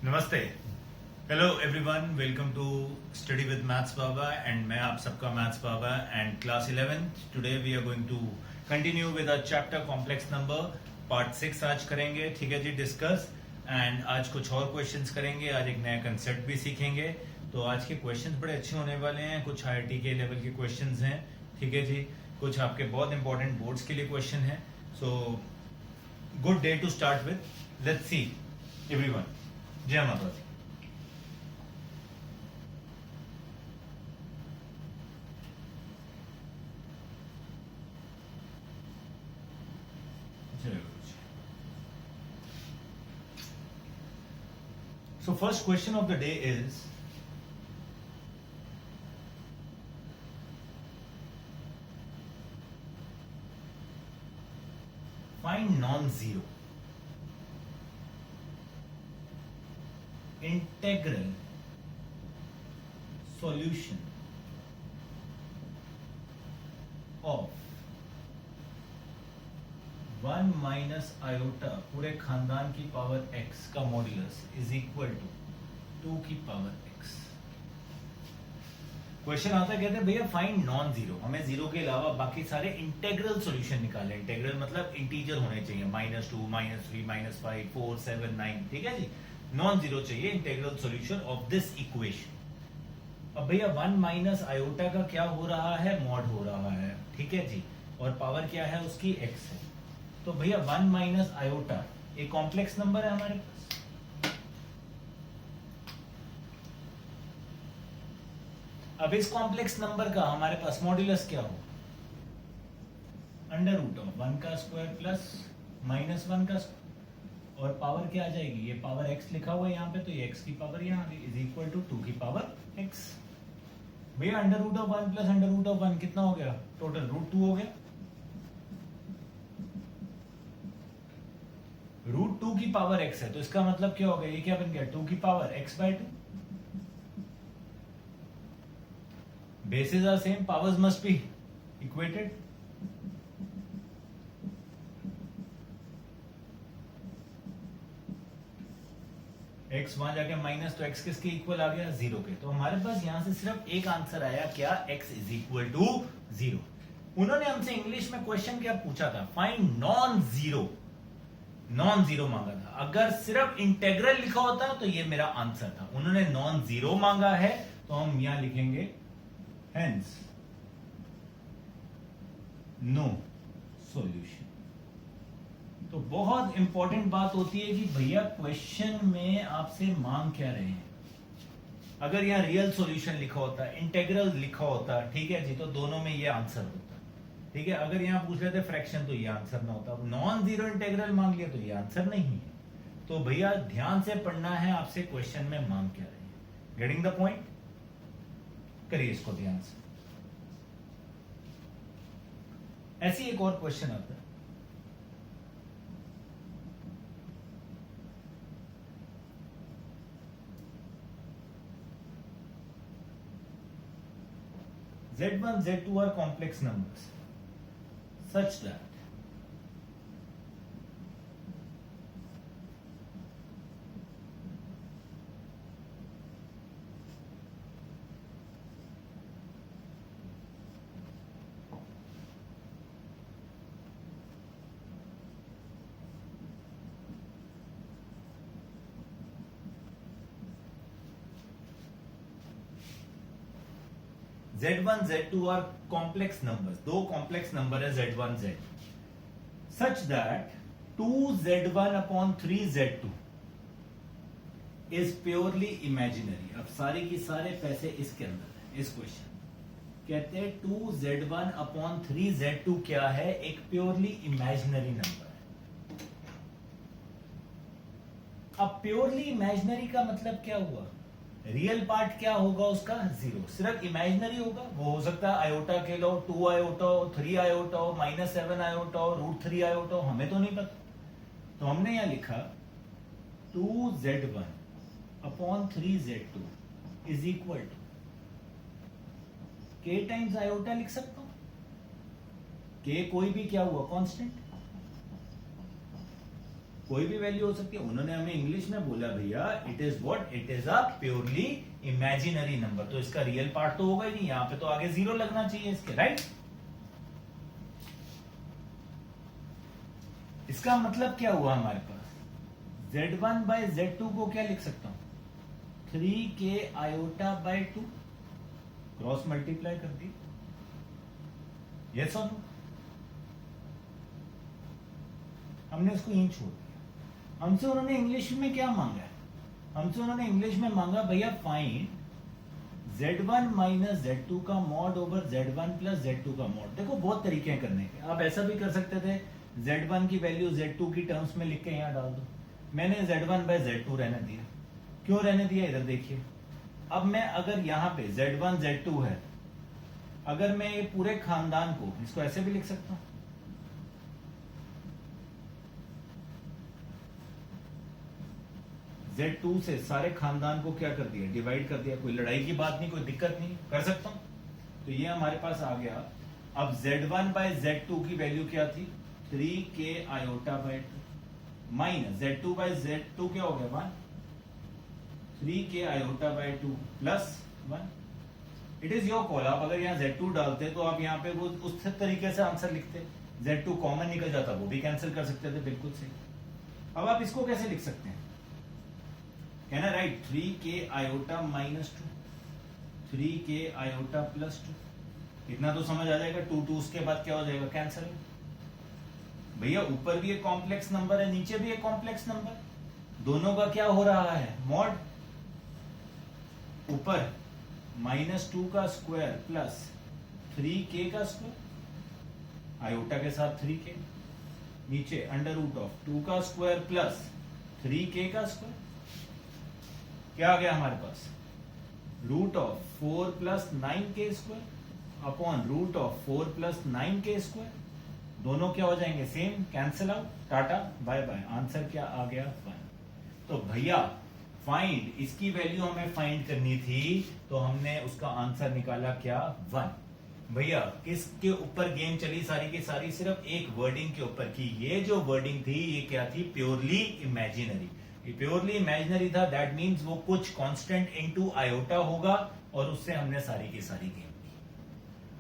नमस्ते। Hello everyone, welcome to study with maths Baba and मैं आप सबका maths Baba and class 11th। Today we are going to continue with a chapter complex number part 6 आज करेंगे। ठीक है जी, डिस्कस। एंड आज कुछ और क्वेश्चंस करेंगे, आज एक नया कंसेप्ट भी सीखेंगे। तो आज के क्वेश्चंस बड़े अच्छे होने वाले हैं, कुछ आईआईटी के लेवल के क्वेश्चंस हैं। ठीक है जी, कुछ आपके बहुत इंपॉर्टेंट बोर्ड्स के लिए क्वेश्चन है। So good day to start with. Let's see everyone. जय माता दी। So first question of the day is, find non-zero integral solution of 1 minus iota पूरे खानदान की पावर x का मॉड्यूलस इज इक्वल टू 2 की पावर x। क्वेश्चन आता है, कहते हैं भैया फाइंड नॉन जीरो, हमें जीरो के अलावा बाकी सारे इंटेग्रल सॉल्यूशन निकाले। इंटेग्रल मतलब इंटीजर होने चाहिए, -2, -3, -5, 4, 7, 9। ठीक है जी, नॉन जीरो चाहिए integral solution of this equation. अब भैया 1 माइनस आयोटा का क्या हो रहा है, मॉड हो रहा है। ठीक है जी, और पावर क्या है उसकी x है। तो भैया 1 माइनस आयोटा एक कॉम्प्लेक्स नंबर है हमारे पास। अब इस कॉम्प्लेक्स नंबर का हमारे पास मॉड्यूलस क्या हो, अंडर रूट ऑफ 1 का स्क्वायर प्लस -1 का स्क्वायर, और पावर क्या आ जाएगी, ये पावर x लिखा हुआ है यहाँ पे, तो ये x की पावर यहाँ आ गई, इज इक्वल टू 2 की पावर x। भैया under root of 1 plus under root of 1 कितना हो गया, टोटल √2 हो गया। √2 की पावर x है, तो इसका मतलब क्या हो गया, ये क्या बन गया, 2 की power x/2। bases are same, powers must be equated। x वहां जाके माइनस, तो x किसके इक्वल आ गया, 0 के। तो हमारे पास यहां से सिर्फ एक आंसर आया, क्या, x इज इक्वल टू 0। उन्होंने हमसे इंग्लिश में क्वेश्चन क्या पूछा था, find non zero. Non zero मांगा था, अगर सिर्फ इंटेग्रल लिखा होता तो ये मेरा आंसर था। उन्होंने नॉन जीरो मांगा है, तो हम यहां लिखेंगे hence no solution। तो बहुत इंपॉर्टेंट बात होती है कि भैया क्वेश्चन में आपसे मांग क्या रहे हैं। अगर यहाँ रियल सॉल्यूशन लिखा होता, इंटेग्रल लिखा होता, ठीक है जी, तो दोनों में ये आंसर होता। ठीक है, अगर यहाँ पूछ रहे थे फ्रैक्शन तो ये आंसर ना होता। नॉन जीरो इंटेग्रल मांग लिया तो ये आंसर नहीं है। तो भैया ध्यान से पढ़ना है, आपसे क्वेश्चन में मांग क्या रहे हैं। गेटिंग द पॉइंट, करिए इसको ध्यान से। ऐसी एक और क्वेश्चन आता है, Z1 Z2 are complex numbers such that Z1 Z2 are complex numbers, दो कॉम्प्लेक्स नंबर है Z1 Z, such that 2Z1 upon 3Z2 is purely imaginary। अब सारे की सारे पैसे इसके अंदर है। इस क्वेश्चन कहते हैं 2Z1 upon 3Z2 क्या है, एक प्योरली इमेजिनरी नंबर है। अब प्योरली इमेजिनरी का मतलब क्या हुआ, रियल पार्ट क्या होगा उसका, 0। सिर्फ इमेजिनरी होगा, वो हो सकता है आयोटा के लो, 2 आयोटा हो, 3 आयोटा हो, -7 आयोटा हो, √3 आयोटा हो, हमें तो नहीं पता। तो हमने यहां लिखा 2Z1 upon 3Z2 is equal to k times iota लिख सकता हूं। k कोई भी क्या हुआ, कांस्टेंट। कोई भी वैल्यू हो सकती है। उन्होंने हमें इंग्लिश में बोला भैया it is what, it is a purely imaginary number, तो इसका रियल पार्ट तो होगा ही नहीं, यहाँ पे तो आगे 0 लगना चाहिए इसके, राइट। इसका मतलब क्या हुआ हमारे पास, z1 बाय z2 को क्या लिख सकता हूं, 3k iota by 2, cross multiply कर दी, यस और नो। हमने इसको यूं छोड़ दिया। हमसे उन्होंने इंग्लिश में क्या मांगा है, हमसे उन्होंने इंग्लिश में मांगा भैया फाइंड z1 माइनस z2 का mod over z1 plus z2 का मॉड। देखो बहुत तरीके हैं करने के, आप ऐसा भी कर सकते थे z1 की वैल्यू z2 की टर्म्स में लिख के यहां डाल दो। मैंने z1 बाय z2 रहने दिया। क्यों रहने दिया, इधर देखिए। अब मैं अगर यहां पे z1 z2 है, अगर मैं ये पूरे खानदान को इसको ऐसे भी लिख सकता हूं, Z2 से सारे खानदान को क्या कर दिया, डिवाइड कर दिया। कोई लड़ाई की बात नहीं, कोई दिक्कत नहीं, कर सकता हूं। तो ये हमारे पास आ गया। अब Z1 बाय Z2 की वैल्यू क्या थी, 3k iota by 2 minus Z2 bye Z2 क्या हो गया 1, 3k iota by 2 plus 1। It is your call. आप अगर यहाँ Z2 डालते तो आप यहाँ पे वो उस तरीके से आंसर लिखते, Z2 कॉमन निकल जाता, वो भी कैंसिल कर सकते थे, बिल्कुल सही। अब आप इसको कैसे लिख सकते हैं, है ना, right, 3k iota minus 2, 3k iota plus 2, इतना तो समझ आ जाएगा। 2 2 उसके बाद क्या हो जाएगा, कैंसिल। भैया ऊपर भी एक कॉम्प्लेक्स नंबर है, नीचे भी एक कॉम्प्लेक्स नंबर, दोनों का क्या हो रहा है, मॉड। ऊपर -2 का स्क्वायर प्लस 3k का स्क्वायर, आयोटा के साथ 3k, नीचे अंडर रूट ऑफ 2 का स्क्वायर प्लस 3k का स्क्वायर, क्या आ गया हमारे पास, root of 4 plus 9k square upon root of 4 plus 9k square. दोनों क्या हो जाएंगे, सेम, कैंसिल आउट, टाटा बाय बाय। आंसर क्या आ गया, 1। तो भैया फाइंड, इसकी वैल्यू हमें फाइंड करनी थी, तो हमने उसका आंसर निकाला क्या, 1। भैया किसके ऊपर गेम चली सारी की सारी, सिर्फ एक वर्डिंग के ऊपर की। ये जो वर्डिंग थी ये क्या थी, प्योरली इमेजिनरी। प्योरली इमेजिनरी था, दैट मीन्स वो कुछ कांस्टेंट इनटू आयोटा होगा, और उससे हमने सारी की सारी गेम की।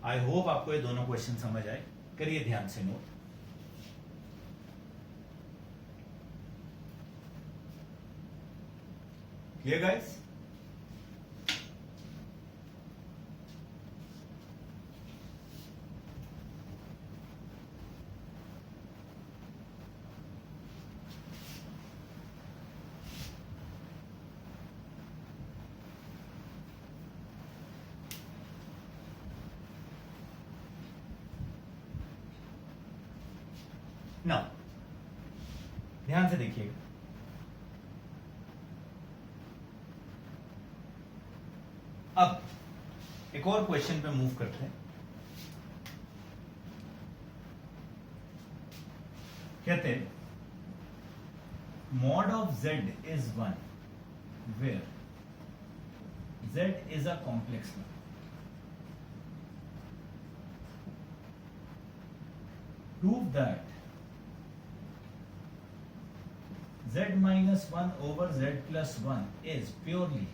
आई होप आपको ये दोनों क्वेश्चन समझ आए, करिए ध्यान से नोट। Clear guys? ना, ध्यान से देखिएगा। अब एक और क्वेश्चन पे मूव करते हैं। कहते हैं mod of z is 1 where z is a complex number. Prove that z minus 1 over z plus 1 is purely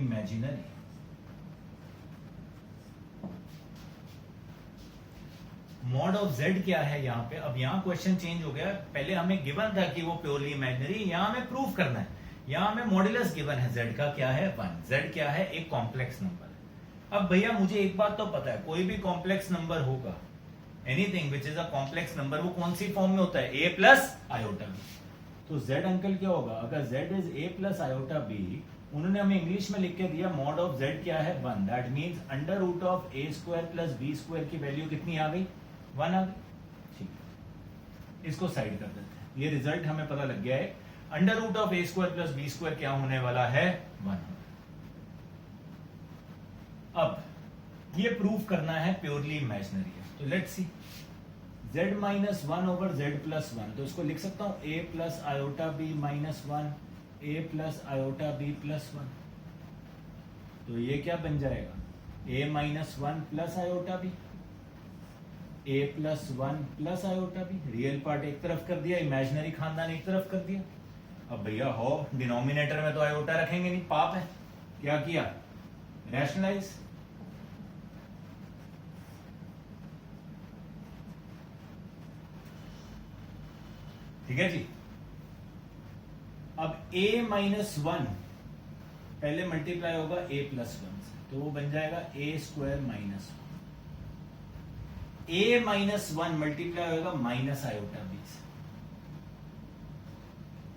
imaginary. Mod of z क्या है यहाँ पे, अब यहाँ क्वेश्चन चेंज हो गया। पहले हमें गिवन था कि वो प्योरली इमेजिनरी, यहाँ हमें प्रूव करना है। यहाँ हमें मॉड्यूलस गिवन है, z का क्या है 1, z क्या है, एक कॉम्प्लेक्स नंबर है। अब भैया मुझे एक बात तो पता है, कोई भी कॉम्प्लेक्स नंबर होगा, anything which is a complex number, वो कौन सी फॉर्म में होता है, a प्लस आयोटा बी। तो z अंकल क्या होगा, अगर z is a plus iota B, उन्होंने हमें इंग्लिश में लिख के दिया मॉड ऑफ z क्या है 1, that means under root of a square plus b square की वैल्यू कितनी आ गई, 1 आ गई। ठीक है, इसको साइड कर देते हैं। ये रिजल्ट हमें पता लग गया है, under root of a square plus b square क्या होने वाला है, 1। अब ये प्रूव करना है प्योरली इमेजिनरी है, तो let's see. z minus 1 over z plus 1, तो इसको लिख सकता हूं a plus iota b minus 1, a plus iota b plus 1। तो ये क्या बन जाएगा, a minus 1 plus iota b। a plus 1 plus iota B, real part एक तरफ कर दिया, इमेजिनरी खानदान एक तरफ कर दिया। अब भैया हो डिनोमिनेटर में तो आयोटा रखेंगे नहीं, पाप है। क्या किया, रैशनलाइज। ठीक है जी। अब a माइनस 1 पहले मल्टीप्लाई होगा a प्लस 1 से, तो वो बन जाएगा a square minus 1। a minus 1 multiply होगा माइनस आयोटा बी से,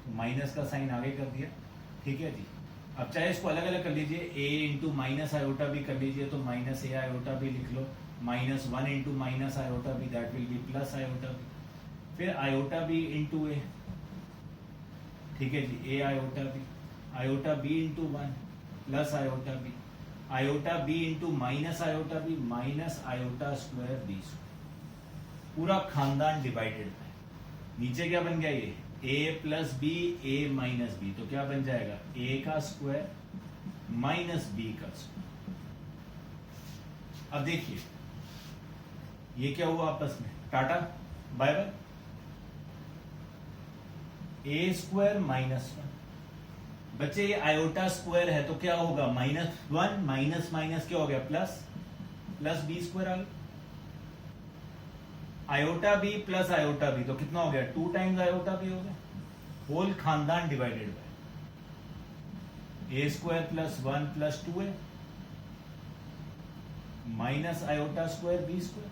तो माइनस का साइन आगे कर दिया। ठीक है जी। अब चाहे इसको अलग अलग कर लीजिए, a into minus iota B कर लीजिए, तो माइनस ए आयोटा बी लिख लो, minus 1 into minus iota B, that will be plus iota B, फिर आयोटा बी इंटू ए। ठीक है जी, A iota B, iota B into 1 plus iota B, iota B into minus iota B, minus iota square B square. पूरा खानदान divided है। नीचे क्या बन गया, ये a plus B, A minus B, तो क्या बन जाएगा, a का स्क्वायर माइनस b का स्क्वायर। अब देखिए ये क्या हुआ आपस में, tata bye bye. A square minus 1, बच्चे ये आयोटा स्क्वायर है तो क्या होगा, माइनस 1 माइनस माइनस क्या हो गया, प्लस, प्लस बी स्क्वायर आ गया। Iota B plus iota B, तो कितना हो गया, 2 टाइम्स आयोटा बी हो गया। होल खानदान divided by A square plus 1 plus 2 minus iota square B square.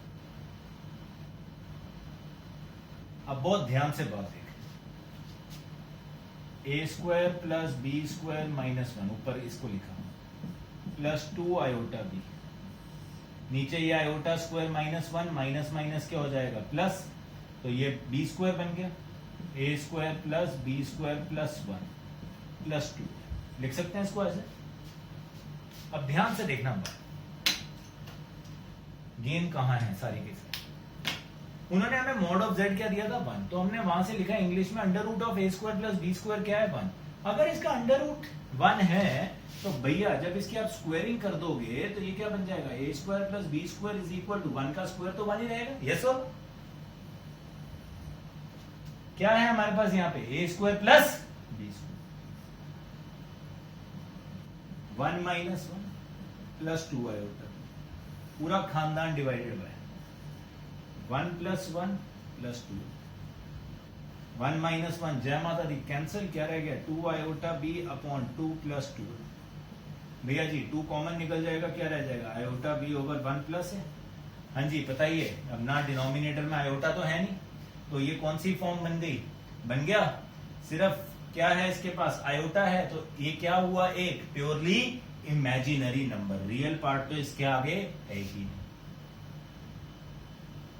अब बहुत ध्यान से बात देखें, A square plus B square minus 1, ऊपर इसको लिखा प्लस 2 आयोटा बी, नीचे ये iota square minus 1, minus minus क्या हो जाएगा, प्लस, तो ये बी स्क्वायर बन गया, A square plus B square plus 1 plus 2, लिख सकते हैं इसको ऐसे। अब ध्यान से देखना बात, गेम कहां है सारी के सारी। उन्होंने हमें मॉड ऑफ जेड क्या दिया था, 1, तो हमने वहां से लिखा इंग्लिश में under root of A square plus B square क्या है, 1। अगर इसका अंडर रूट 1 है तो भैया जब इसकी आप स्क्वायरिंग कर दोगे तो ये क्या बन जाएगा, A square plus B square is equal to 1 का स्क्वायर तो 1 ही रहेगा। यस और क्या है हमारे पास यहाँ पे, A square plus B square, 1 minus 1 plus 2 iota, पूरा खानदान divided by 1 plus 1 plus 2, 1 minus 1 जय माता दी, कैंसिल, क्या रह गया, 2 आयोटा बी अपॉन 2 प्लस 2। भैया जी 2 कॉमन निकल जाएगा, क्या रह जाएगा, आयोटा बी ओवर 1 प्लस है। हाँ जी बताइए, अब ना डिनोमिनेटर में आयोटा तो है नहीं, तो ये कौन सी फॉर्म बन गई, बन गया सिर्फ क्या है इसके पास, आयोटा है, तो ये क्या हुआ, एक purely imaginary number, real part तो इसके आगे है ही नहीं।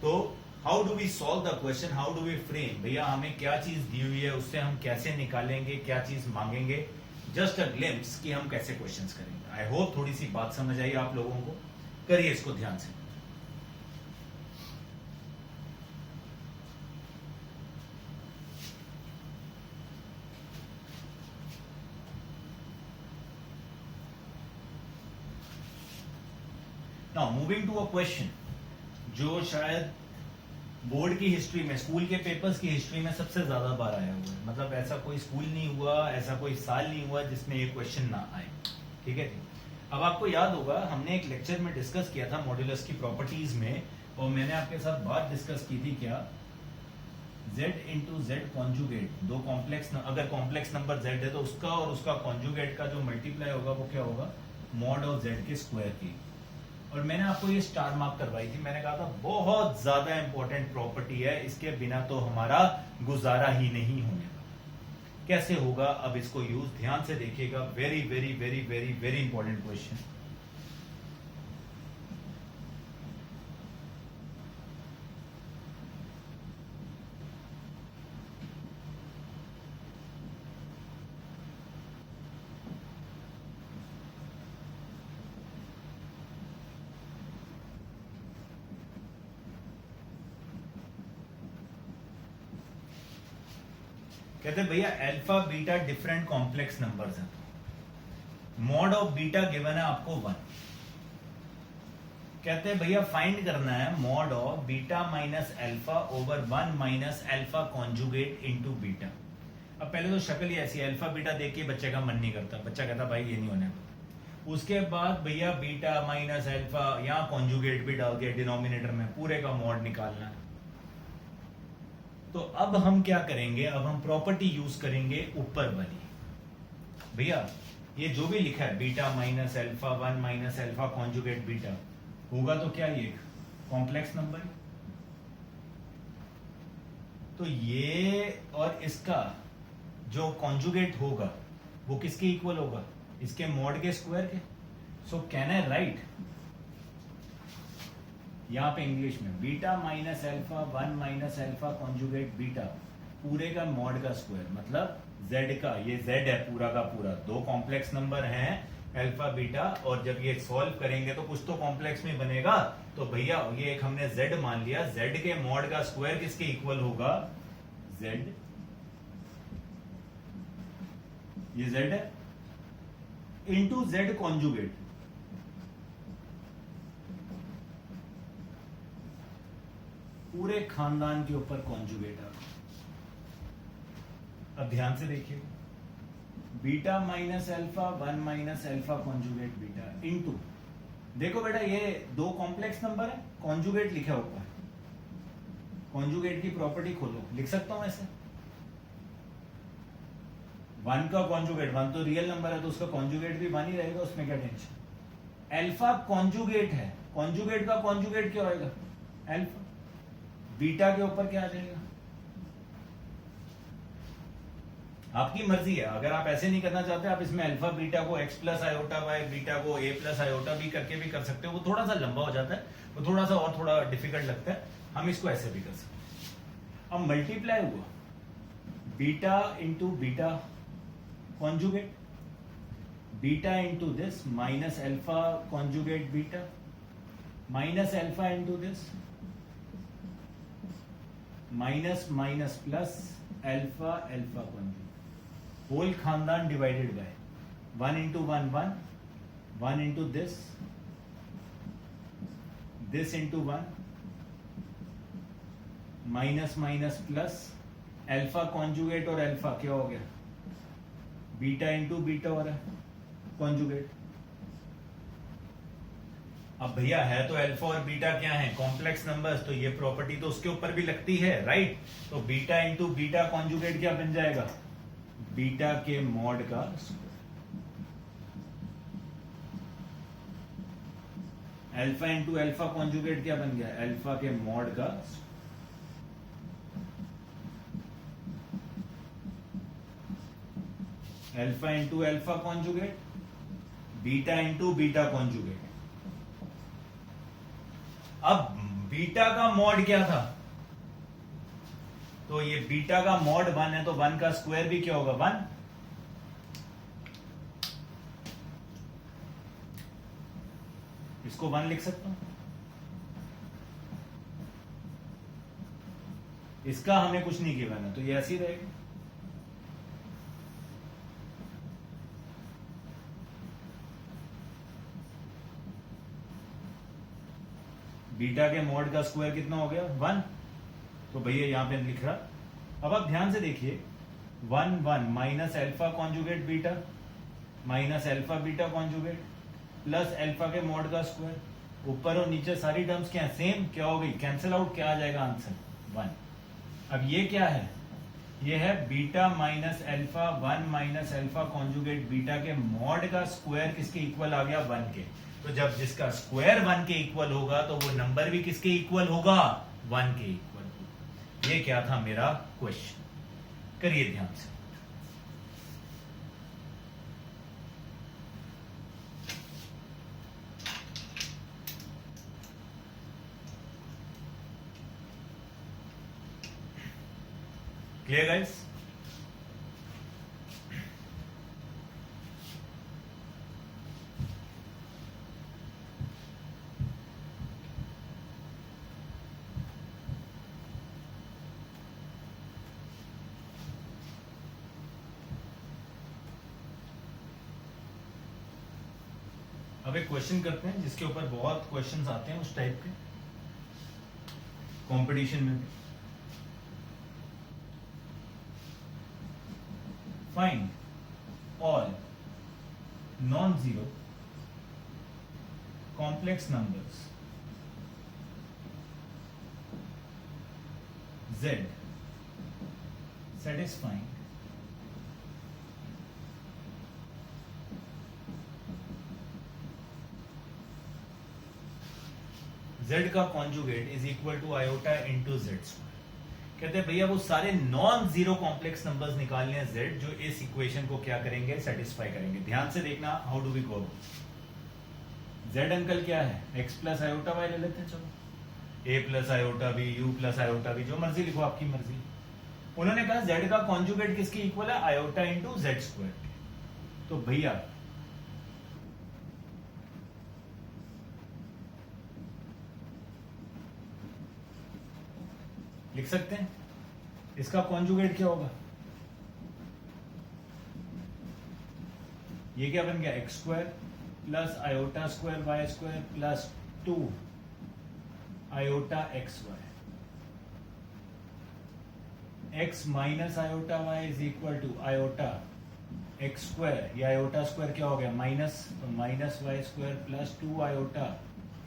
तो how do we solve the question, how do we frame, भैया हमें क्या चीज दी हुई है उससे हम कैसे निकालेंगे, क्या चीज मांगेंगे, जस्ट अ ग्लिम्प्स कि हम कैसे क्वेश्चंस करेंगे। आई होप थोड़ी सी बात समझ आई आप लोगों को, करिए इसको ध्यान से। Now moving to a question जो शायद बोर्ड की हिस्ट्री में, स्कूल के पेपर्स की हिस्ट्री में सबसे ज्यादा बार आया हुआ है। मतलब ऐसा कोई स्कूल नहीं हुआ, ऐसा कोई साल नहीं हुआ जिसमें ये क्वेश्चन ना आए। ठीक है, अब आपको याद होगा हमने एक लेक्चर में डिस्कस किया था मॉड्यूलस की प्रॉपर्टीज में, और मैंने आपके साथ बात डिस्कस की थी क्या, z इंटू जेड कॉन्जुगेट, दो कॉम्प्लेक्स, अगर कॉम्प्लेक्स नंबर z है तो उसका और उसका कॉन्जुगेट का जो मल्टीप्लाई होगा वो क्या होगा, मॉड ऑफ z के स्क्वायर की। और मैंने आपको ये स्टार मार्क करवाई थी, मैंने कहा था बहुत ज्यादा इंपॉर्टेंट प्रॉपर्टी है, इसके बिना तो हमारा गुजारा ही नहीं होने वाला। कैसे होगा, अब इसको यूज ध्यान से देखिएगा, very very very very very important question. कहते हैं भैया alpha beta different complex numbers हैं, मॉड ऑफ बीटा गिवन है आपको 1, कहते हैं भैया फाइंड करना है mod of beta minus alpha over 1 minus alpha conjugate into beta. अब पहले तो शक्ल ही ऐसी है, अल्फा बीटा देख के बच्चे का मन नहीं करता, बच्चा कहता भाई ये नहीं होने वाला। उसके बाद भैया बीटा माइनस अल्फा, यहाँ कॉन्जुगेट भी डाल के डिनोमिनेटर में पूरे का मॉड निकालना है। तो अब हम क्या करेंगे, अब हम प्रॉपर्टी यूज करेंगे ऊपर वाली। भैया ये जो भी लिखा है beta minus alpha 1 minus alpha conjugate beta, होगा तो क्या ये कॉम्प्लेक्स नंबर। तो ये और इसका जो कॉन्जुगेट होगा वो किसके इक्वल होगा, इसके मॉड के स्क्वायर के। सो कैन आई राइट यहां पे इंग्लिश में beta minus alpha 1 minus alpha conjugate beta पूरे का मॉड का स्क्वायर, मतलब z का, ये z है पूरा का पूरा, दो कॉम्प्लेक्स नंबर हैं अल्फा बीटा, और जब ये सॉल्व करेंगे तो कुछ तो कॉम्प्लेक्स में बनेगा। तो भैया ये एक हमने z मान लिया, z के मॉड का स्क्वायर किसके इक्वल होगा, z, ये z है, इंटू z कॉन्जुगेट। पूरे खानदान के ऊपर कॉन्जुगेट आ। अब ध्यान से देखिए, beta minus alpha 1 minus alpha conjugate beta into, देखो बेटा ये दो कॉम्प्लेक्स नंबर है, कॉन्जुगेट लिखा ऊपर, कॉन्जुगेट की प्रॉपर्टी खोलो, लिख सकता हूं ऐसे, 1 का कॉन्जुगेट, 1 तो रियल नंबर है तो उसका कॉन्जुगेट भी 1 ही रहेगा, उसमें क्या टेंशन। अल्फा कॉन्जुगेट है, कॉन्जुगेट का कॉन्जुगेट क्या होएगा, अल्फा, बीटा के ऊपर क्या आ जाएगा, आपकी मर्जी है। अगर आप ऐसे नहीं करना चाहते, आप इसमें अल्फा बीटा को x plus iota y, beta को a प्लस आयोटा भी करके भी कर सकते हो, वो थोड़ा सा लंबा हो जाता है, वो थोड़ा सा और थोड़ा डिफिकल्ट लगता है, हम इसको ऐसे भी कर सकते हैं। अब मल्टीप्लाई हुआ beta into beta conjugate, beta into this minus alpha conjugate beta, minus alpha into this minus minus plus alpha alpha conjugate, whole खानदान divided by 1 into 1 1, 1 into this into 1, minus minus plus alpha conjugate, और alpha क्या हो गया, beta into beta हो रहा है conjugate. अब भैया है तो अल्फा और बीटा क्या है, कॉम्प्लेक्स नंबर्स, तो ये प्रॉपर्टी तो उसके ऊपर भी लगती है, राइट। तो बीटा इंटू बीटा कॉन्जुगेट क्या बन जाएगा, बीटा के मॉड का अल्फा इंटू अल्फा कॉन्जुगेट क्या बन गया, अल्फा के मॉड का, alpha into alpha conjugate, beta into beta conjugate. अब बीटा का मॉड क्या था, तो ये बीटा का मॉड 1 है, तो 1 का स्क्वायर भी क्या होगा, 1। इसको 1 लिख सकता हूं, इसका हमें कुछ नहीं गिवन है तो ये ऐसी रहेगी। बीटा के मॉड का स्क्वायर कितना हो गया, 1, तो भैया यहां पे लिख रहा। अब आप ध्यान से देखिए, 1 1 minus alpha conjugate beta minus alpha beta conjugate plus alpha के मॉड का स्क्वायर, ऊपर और नीचे सारी टर्म्स क्या है, सेम, क्या हो गई, कैंसिल आउट, क्या आ जाएगा आंसर, 1। अब ये क्या है, ये है beta minus alpha 1 minus alpha conjugate beta के मॉड का स्क्वायर किसके इक्वल आ गया, 1 के। तो जब जिसका स्क्वायर 1 के इक्वल होगा तो वो नंबर भी किसके इक्वल होगा, 1 के इक्वल होगा। ये क्या था मेरा क्वेश्चन, करिए ध्यान से। Clear guys? अब अब एक क्वेश्चन करते हैं जिसके ऊपर बहुत क्वेश्चंस आते हैं उस टाइप के कंपटीशन में भी। Find all non zero complex numbers z satisfying z का conjugate is equal to iota into z square. कहते हैं भैया वो सारे नॉन जीरो कॉम्प्लेक्स नंबर्स निकालने हैं z जो इस इक्वेशन को क्या करेंगे, सेटिस्फाई करेंगे। ध्यान से देखना, how do we go. z अंकल क्या है, x प्लस आयोटा वाई ले लेते हैं। चलो a plus iota B, u plus iota B, जो मर्जी लिखो, आपकी मर्जी। उन्होंने कहा z का कॉन्जुगेट किसके इक्वल है, आयोटा इंटू जेड स्क्वायर। तो भैया लिख सकते हैं इसका कॉन्जुगेट क्या होगा, ये क्या बन गया, x square plus iota square y square plus 2 iota x y. X minus iota y is equal to iota x square, ये आयोटा स्क्वायर क्या हो गया, माइनस, तो minus Y square plus 2 iota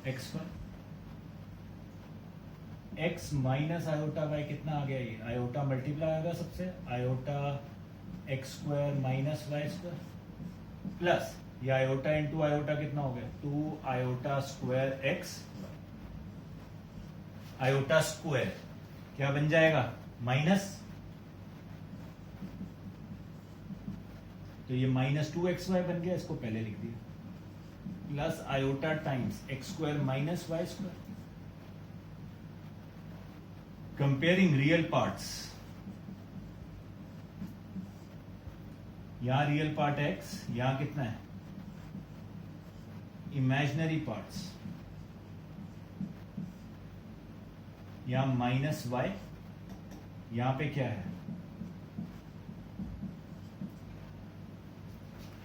x square. X minus iota y कितना आ गया, ये iota multiply आ गया सबसे, iota x square minus Y square plus ये आयोटा इंटू आयोटा कितना हो गया, 2 iota square x. Iota square क्या बन जाएगा, माइनस, तो ये माइनस 2xy बन गया, इसको पहले लिख दिया, plus iota times x square minus Y square. Comparing real parts, यहां रियल पार्ट x, यहां कितना है इमेजिनरी पार्ट्स, यहां माइनस वाई, यहां पे क्या है,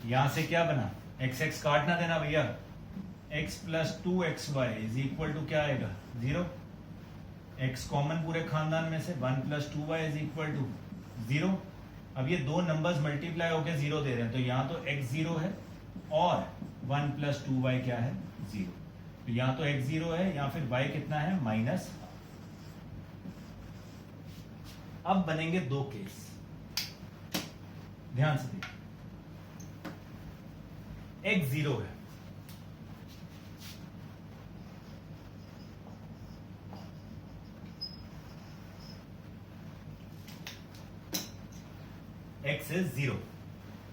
यहां से क्या बना, एक्स एक्स काटना देना भैया, x plus 2xy is equal to क्या आएगा, 0। x कॉमन पूरे खानदान में से, 1 plus 2y is equal to 0। अब ये दो नंबर्स मल्टीप्लाई होकर 0 दे रहे हैं, तो यहां तो x 0 है और 1 प्लस 2y क्या है, 0। तो यहां तो x 0 है, या फिर y कितना है, माइनस। अब बनेंगे दो केस, ध्यान से देखिए। x 0 है, x इज 0।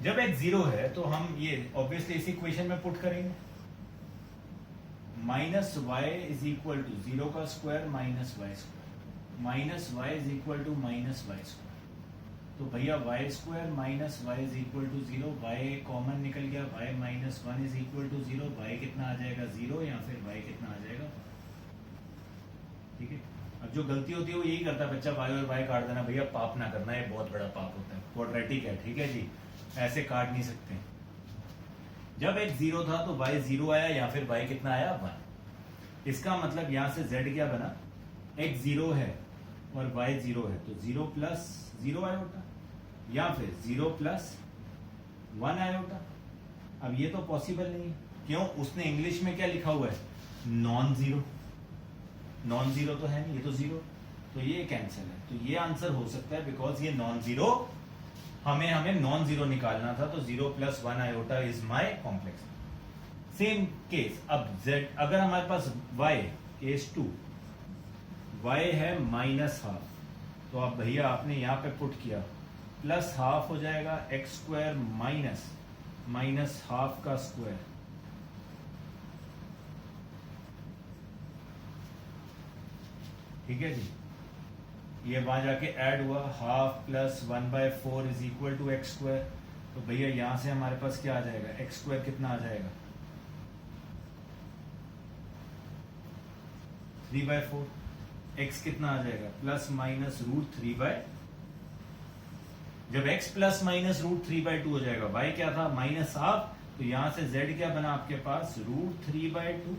जब x 0 है तो हम ये ऑब्वियसली इस इक्वेशन में पुट करेंगे, minus y is equal to 0 का square minus Y square, minus y is equal to minus Y square. तो भैया y square minus y is equal to 0, y common निकल गया, y minus 1 is equal to 0, y कितना आ जाएगा 0, या फिर वाई कितना आ जाएगा, ठीक है। अब जो गलती होती है वो यही करता है बच्चा, वाई और वाई काट देना, भैया पाप ना करना, ये बहुत बड़ा पाप होता है, क्वाड्रेटिक है, ठीक है जी, ऐसे काट नहीं सकते। जब x 0 था तो y 0 आया, या फिर y कितना आया, 1। इसका मतलब यहां से z क्या बना, x 0 है और y 0 है, तो 0 प्लस 0 आयोटा, या फिर 0 प्लस 1 आयोटा। अब ये तो पॉसिबल नहीं है, क्यों, उसने इंग्लिश में क्या लिखा हुआ है, नॉन जीरो। नॉन जीरो तो है नहीं, ये तो जीरो, तो ये कैंसिल है, तो ये आंसर हो सकता है, बिकॉज ये नॉन जीरो, हमें नॉन जीरो निकालना था, तो 0 plus 1 iota is my complex. Same case, अब z, अगर हमारे पास y केस 2, y है माइनस हाफ, तो अब भैया आपने यहां पे पुट किया, प्लस हाफ हो जाएगा x square minus minus half का स्क्वायर, ठीक है जी। ये वहां जाके ऐड हुआ, half plus 1/4 is equal to x square, तो भैया यहां से हमारे पास क्या आ जाएगा, एक्स स्क्वायर कितना आ जाएगा, 3/4, x कितना आ जाएगा, प्लस माइनस रूट 3/, जब x प्लस माइनस रूट 3/2 हो जाएगा, y क्या था, माइनस हाफ, तो यहां से z क्या बना आपके पास, √3/2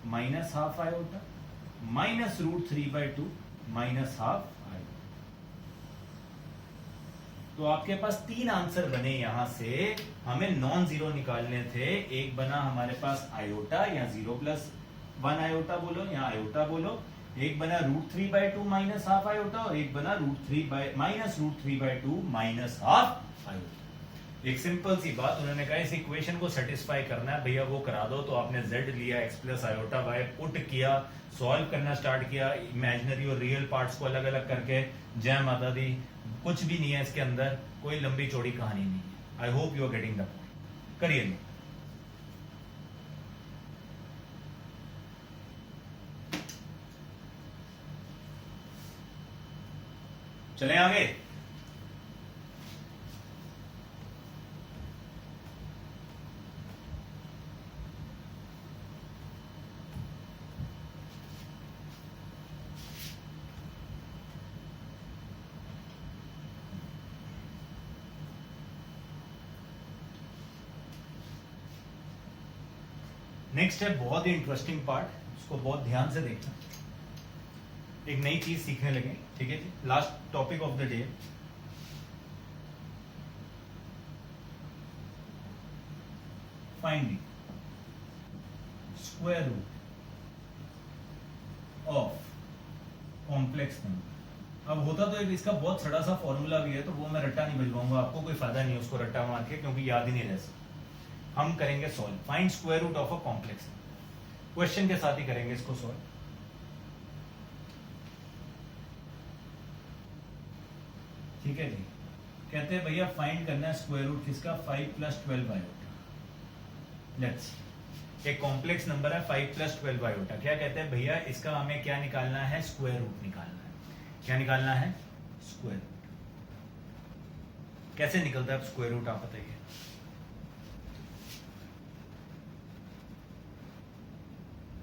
minus half iota minus √3/2 minus half iota. तो आपके पास 3 आंसर बने। यहां से हमें नॉन जीरो निकालने थे। एक बना हमारे पास आयोटा या 0+1 आयोटा बोलो या आयोटा बोलो, एक बना √3/2 माइनस हाफ आयोटा और एक बना माइनस √3/2 माइनस हाफ आयोटा। एक सिंपल सी बात, उन्होंने कहा इस इक्वेशन को सेटिस्फाई करना है भैया, वो करा दो। तो आपने z लिया, x plus iota y put किया, सॉल्व करना स्टार्ट किया, इमेजिनरी और रियल पार्ट्स को अलग अलग करके, जय माता दी। कुछ भी नहीं है इसके अंदर, कोई लंबी चौड़ी कहानी नहीं है। I hope you are getting the point. करिए। चलें आगे। नेक्स्ट है बहुत ही इंटरेस्टिंग पार्ट, उसको बहुत ध्यान से देखना। एक नई चीज सीखने लगे, ठीक है जी। Last topic of the day, finding square root of complex number. अब होता तो एक इसका बहुत सड़ा सा फॉर्मूला भी है, तो वो मैं रट्टा नहीं भिजवाऊंगा आपको, कोई फायदा नहीं है उसको रट्टा मार के, क्योंकि याद ही नहीं रह सकता। हम करेंगे solve, find square root of a complex. Question के साथ ही करेंगे इसको सॉल्व। ठीक है जी। कहते हैं भैया फाइंड करना है स्क्वायर रूट किसका, 5 + 12 आयोटा। लेट्स, एक कॉम्प्लेक्स नंबर है 5 + 12 आयोटा। क्या कहते हैं भैया, इसका हमें क्या निकालना है, स्क्वायर रूट निकालना है। क्या निकालना है, स्क्वायर रूट। कैसे निकलता है स्क्वायर रूट, आप बताइए।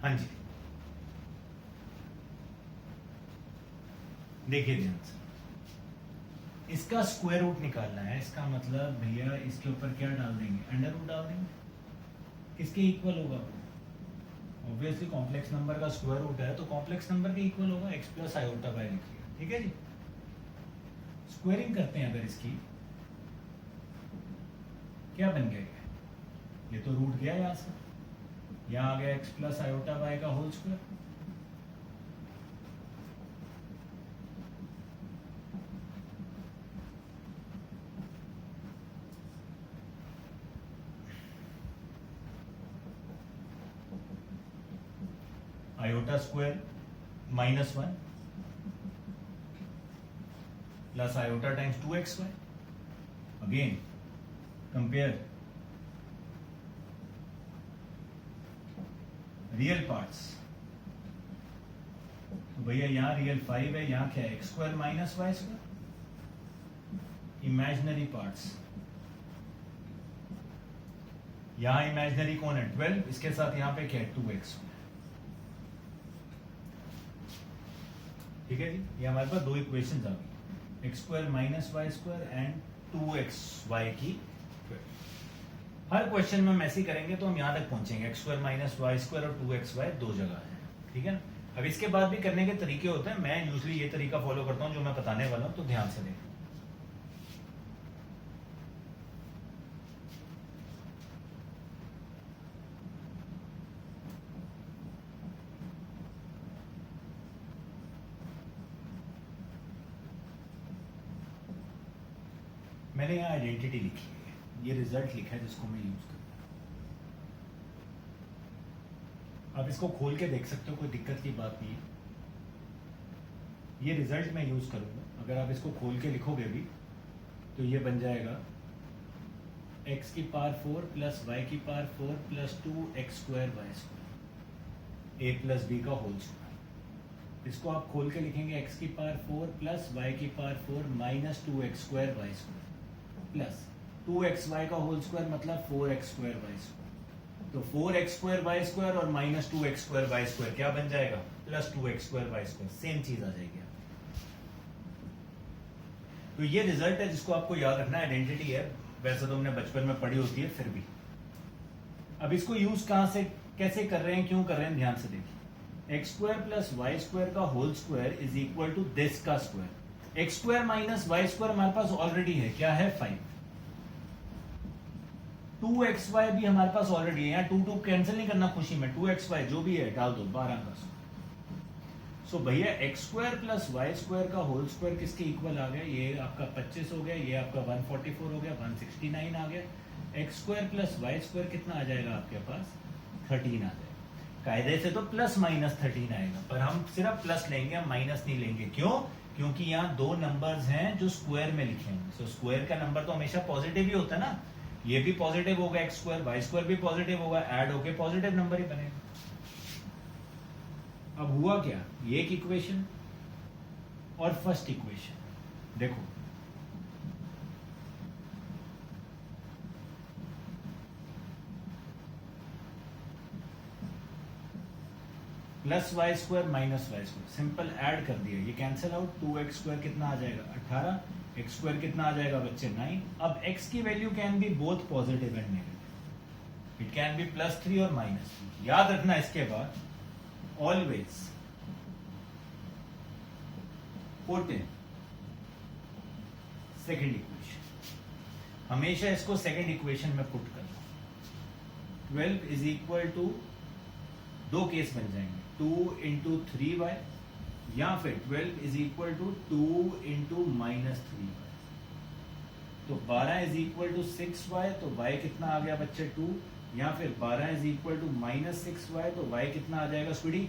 हाँ जी, देखिए ध्यान से, इसका स्क्वायर रूट निकालना है। इसका मतलब भैया इसके ऊपर क्या डाल देंगे, अंडर रूट डाल देंगे। किसके इक्वल होगा, ऑब्वियसली कॉम्प्लेक्स नंबर का स्क्वायर रूट है तो कॉम्प्लेक्स नंबर के इक्वल होगा, x प्लस आयोटा बाय लिखिए। ठीक है जी। स्क्वायरिंग करते हैं अगर इसकी, क्या बन गया, ये तो रूट गया यहां से, यहां आ गया x प्लस आयोटा बाय का whole square. Iota square -1 plus iota times 2xy। Again compare real parts. तो भैया यहां रियल 5 है, यहां क्या है, x² - y²। इमेजिनरी पार्ट्स, यहां इमेजिनरी कौन है, 12, इसके साथ यहां पे क्या है, 2x। ठीक है जी। ये हमारे पास दो इक्वेशंस आ गई, x² - y² एंड 2xy की। हर क्वेश्चन में हम ऐसे ही करेंगे तो हम यहां तक पहुंचेंगे, x² - y² और 2xy दो जगह है। ठीक है ना। अब इसके बाद भी करने के तरीके होते हैं, मैं यूजली ये तरीका फॉलो करता हूं जो मैं बताने वाला हूं, तो ध्यान से देखें। मैंने यहाँ आइडेंटिटी लिखी है, ये रिजल्ट लिखा है जिसको मैं यूज करता हूँ। आप इसको खोल के देख सकते हो, कोई दिक्कत की बात नहीं है। ये रिजल्ट मैं यूज करूंगा, अगर आप इसको खोल के लिखोगे भी तो ये बन जाएगा x⁴ + y⁴ + 2x² y², a + b का होल स्क्वायर। इसको आप खोल के लिखेंगे x⁴ + y⁴ - 2x² y² plus 2xy का होल स्क्वायर मतलब 4x² y²। तो 4x² y² और -2x² y² क्या बन जाएगा, +2x² y²। सेम चीज आ जाएगी। तो ये रिजल्ट है जिसको आपको याद रखना है, आइडेंटिटी है। वैसे तो हमने बचपन में पढ़ी होती है, फिर भी अब इसको यूज कहां से कैसे कर रहे हैं, क्यों कर रहे हैं, ध्यान से देखिए। X square plus Y square का whole square is equal to this का square. X square minus Y square हमारे पास ऑलरेडी है, क्या है 5। 2xy भी हमारे पास ऑलरेडी है, यहाँ 2 कैंसिल नहीं करना खुशी में, 2xy जो भी है डाल दो 12 का। सो भैया x square plus Y square का होल स्क्वायर किसके इक्वल आ गया, ये आपका 25 हो गया, ये आपका 144 हो गया, 169 आ गया। X square plus Y square कितना आ जाएगा आपके पास, 13 आ जाएगा। कायदे से तो प्लस माइनस 13 आएगा, पर हम सिर्फ प्लस लेंगे, हम माइनस नहीं लेंगे। क्यों? क्योंकि यहाँ दो नंबर्स हैं जो स्क्वायर में लिखे हैं। सो स्क्वायर का नंबर तो हमेशा पॉजिटिव ही होता है ना, ये भी पॉजिटिव होगा, एक्स स्क्वायर वाई स्क्वायर भी पॉजिटिव होगा, ऐड होके पॉजिटिव नंबर ही बनेगा। अब हुआ क्या, ये एक इक्वेशन और फर्स्ट इक्वेशन देखो, plus Y square minus Y square, simple add कर दिया, ये कैंसिल आउट, 2x स्क्वायर कितना आ जाएगा 18, एक्स स्क्वायर कितना आ जाएगा बच्चे 9। अब x की value can be both positive and negative, it can be +3 और -3। याद रखना इसके बाद always put in second equation, हमेशा इसको सेकेंड इक्वेशन में पुट करना। 12 इज इक्वल टू, दो केस बन जाएंगे, 2 इंटू 3y या फिर 12 is equal to 2 into -3y। तो 12 इज इक्वल टू 6y, तो y कितना आ गया बच्चे 2, या फिर 12 इज इक्वल टू -6y, तो y कितना आ जाएगा स्टूडी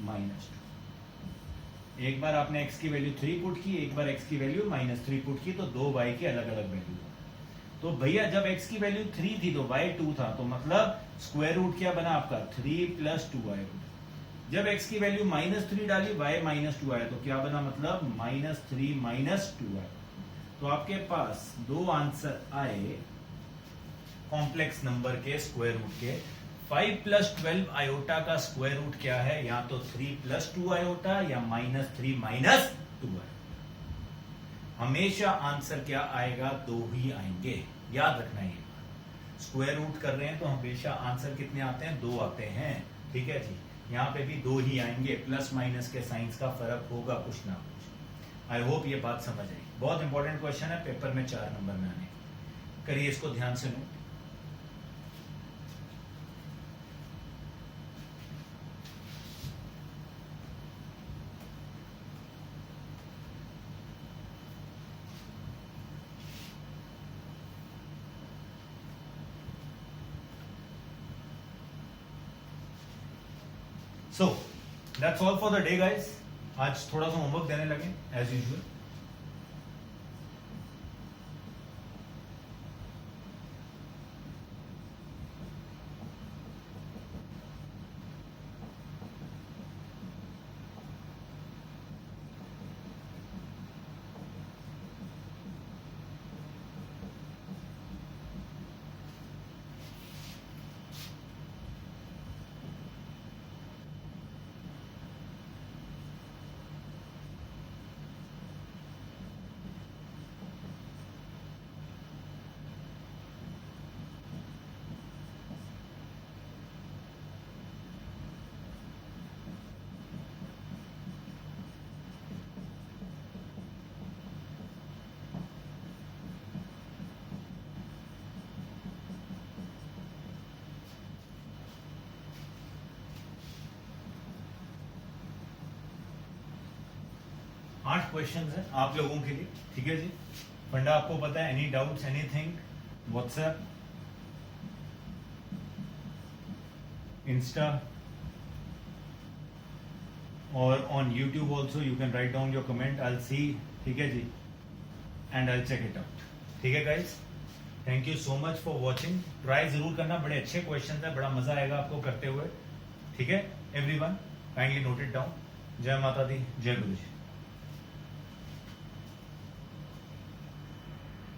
-2। एक बार आपने x की वैल्यू 3 पुट की, एक बार x की वैल्यू -3 पुट की, तो दो y की अलग अलग वैल्यू। तो भैया जब x की वैल्यू 3 थी तो y 2 था, तो मतलब स्क्वायर रूट क्या बना आपका 3 + 2y। जब x की वैल्यू -3 डाली, y -2 आया, तो क्या बना, मतलब -3 - 2y। तो आपके पास दो आंसर आए कॉम्प्लेक्स नंबर के स्क्वायर रूट के। 5 + 12 आयोटा का स्क्वायर रूट क्या है, या तो 3 + 2 आयोटा या -3 - 2 आयोटा। हमेशा आंसर क्या आएगा, दो ही आएंगे, याद रखना ये। स्क्वायर रूट कर रहे हैं तो हमेशा आंसर कितने आते हैं, दो आते हैं, ठीक है जी। यहाँ पे भी दो ही आएंगे, प्लस माइनस के साइंस का फर्क होगा कुछ ना कुछ। आई होप ये बात समझ आई। बहुत इंपॉर्टेंट क्वेश्चन है, पेपर में 4 नंबर में आने। करिए इसको ध्यान से note. So that's all for the day guys। आज थोड़ा सा होमवर्क देने लगे एज यूजुअल। आठ क्वेश्चंस हैं आप लोगों के लिए, ठीक है जी। फंडा आपको पता है, any doubts anything, WhatsApp, Insta और on YouTube also you can write down your comment, I will see, ठीक है जी, and I will check it out, ठीक है guys. Thank you so much for watching. Try जरूर करना, बड़े अच्छे क्वेश्चन है, बड़ा मजा आएगा आपको करते हुए, ठीक है। Everyone kindly note it down. जय माता दी, जय गुरु जी।